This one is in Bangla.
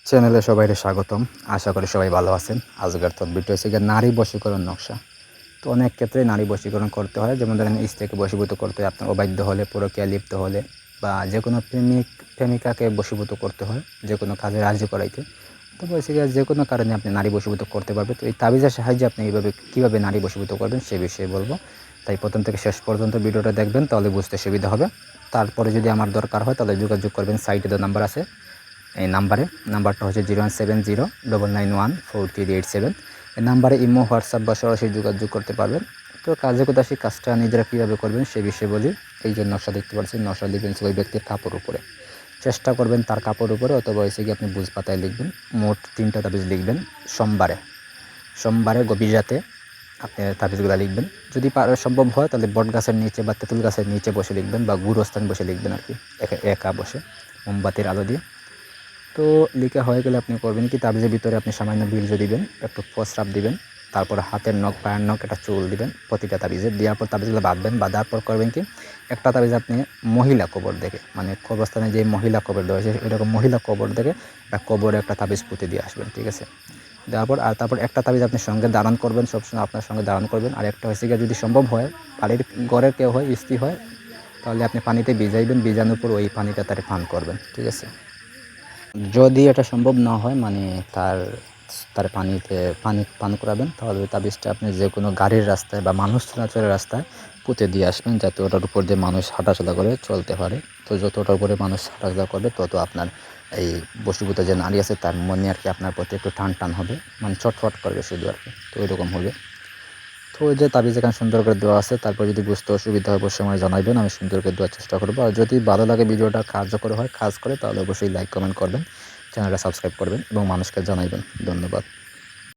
চ্যানেলে সবাইকে স্বাগতম। আশা করি সবাই ভালো আছেন। আজকের তদবিরটা হচ্ছে গিয়ে নারী বশীকরণ নকশা। তো অনেক ক্ষেত্রে নারী বশীকরণ করতে হয়, যেমন ধরেন স্ত্রীকে বশীভূত করতে হয় আপনার অবাধ্য হলে, পরকীয়া লিপ্ত হলে, বা যে কোনো প্রেমিকাকে বশীভূত করতে হয় যে কোনো কাজে রাজি করাইতে। তো বলছি গিয়ে যে কোনো কারণে আপনি নারী বশীভূত করতে পারবেন। তো এই তাবিজের সাহায্যে আপনি কীভাবে নারী বশীভূত করবেন সে বিষয়ে বলবো। তাই প্রথম থেকে শেষ পর্যন্ত ভিডিওটা দেখবেন, তাহলে বুঝতে সুবিধা হবে। তারপরে যদি আমার দরকার হয় তাহলে যোগাযোগ করবেন, সাইটে তো নাম্বার আছে। এই নাম্বারটা হচ্ছে 017099143887। এই নাম্বারে ইমো, হোয়াটসঅ্যাপ বা সরাসরি যোগাযোগ করতে পারবেন। তো কাজে কথা সেই কাজটা নিজেরা কীভাবে করবেন সে বিষয়ে বলি। এই যে নকশা দেখতে পাচ্ছেন, নকশা লিখবেন ওই ব্যক্তির কাপড় উপরে, চেষ্টা করবেন তার কাপড় উপরে, অথবা হয়েছে কি আপনি বুঝ পাতায় লিখবেন। মোট 3টা তাবিজ লিখবেন। সোমবারে গভীর রাতে আপনি তাবিজগুলো লিখবেন। যদি সম্ভব হয় তাহলে বট গাছের নিচে বা তেঁতুল গাছের নিচে বসে লিখবেন, বা গুরুস্থান বসে লিখবেন আর কি, একা বসে মোমবাতির আলো দিয়ে। তো লিখা হয়ে গেলে আপনি করবেন কি, তাবিজের ভিতরে আপনি সামান্য বীর্য দিবেন, একটু প্রস্রাব দিবেন, তারপর হাতের নখ, পায়ের নখ, একটা চুল দিবেন প্রতিটা তাবিজে। দেওয়ার পর তাবিজগুলো বাঁধবেন। বাঁধার পর করবেন কি, একটা তাবিজ আপনি মহিলা কবর দেখে, মানে কবরস্থানে যে মহিলা কবর দেওয়া হয়েছে এরকম মহিলা কবর দেখে একটা কবরে একটা তাবিজ পুঁতে দিয়ে আসবেন, ঠিক আছে। দেওয়ার পর তারপর একটা তাবিজ আপনি সঙ্গে ধারণ করবেন, সবসময় আপনার সঙ্গে ধারণ করবেন। আর একটা হয়েছে গিয়ে যদি সম্ভব হয়, বাড়ির ঘরের কেউ হয়, স্ত্রী হয়, তাহলে আপনি পানিতে ভিজাইবেন, ভিজানোর পর ওই পানিটা তারে পান করবেন, ঠিক আছে। যদি এটা সম্ভব না হয়, মানে তার তার পানি পান করাবেন, তাহলে ওই তাবিজটা আপনি যে কোনো গাড়ির রাস্তায় বা মানুষ চলাচলের রাস্তায় পুঁতে দিয়ে আসবেন, যাতে ওটার উপর দিয়ে মানুষ হাঁটাচলা করে চলতে পারে। তো যত ওটার উপরে মানুষ হাঁটাচলা করবে তত আপনার এই বশীভূত যে নারী আছে তার মনে আর কি আপনার প্রতি একটু টান হবে, মানে চটফট করবে শুধু আর কি। তো ওইরকম হবে। তো ওই যে তাবিজ এখানে সুন্দর করে দেওয়া আছে। তারপর যদি বুঝতে অসুবিধা হয় অবশ্যই আমায় জানাবেন, আমি সুন্দর করে দেওয়ার চেষ্টা করবো। আর যদি ভালো লাগে, ভিডিওটা কার্যকর হয়, কাজ করে, তাহলে অবশ্যই লাইক কমেন্ট করবেন, চ্যানেলটা সাবস্ক্রাইব করবেন এবং মানুষকে জানাবেন। ধন্যবাদ।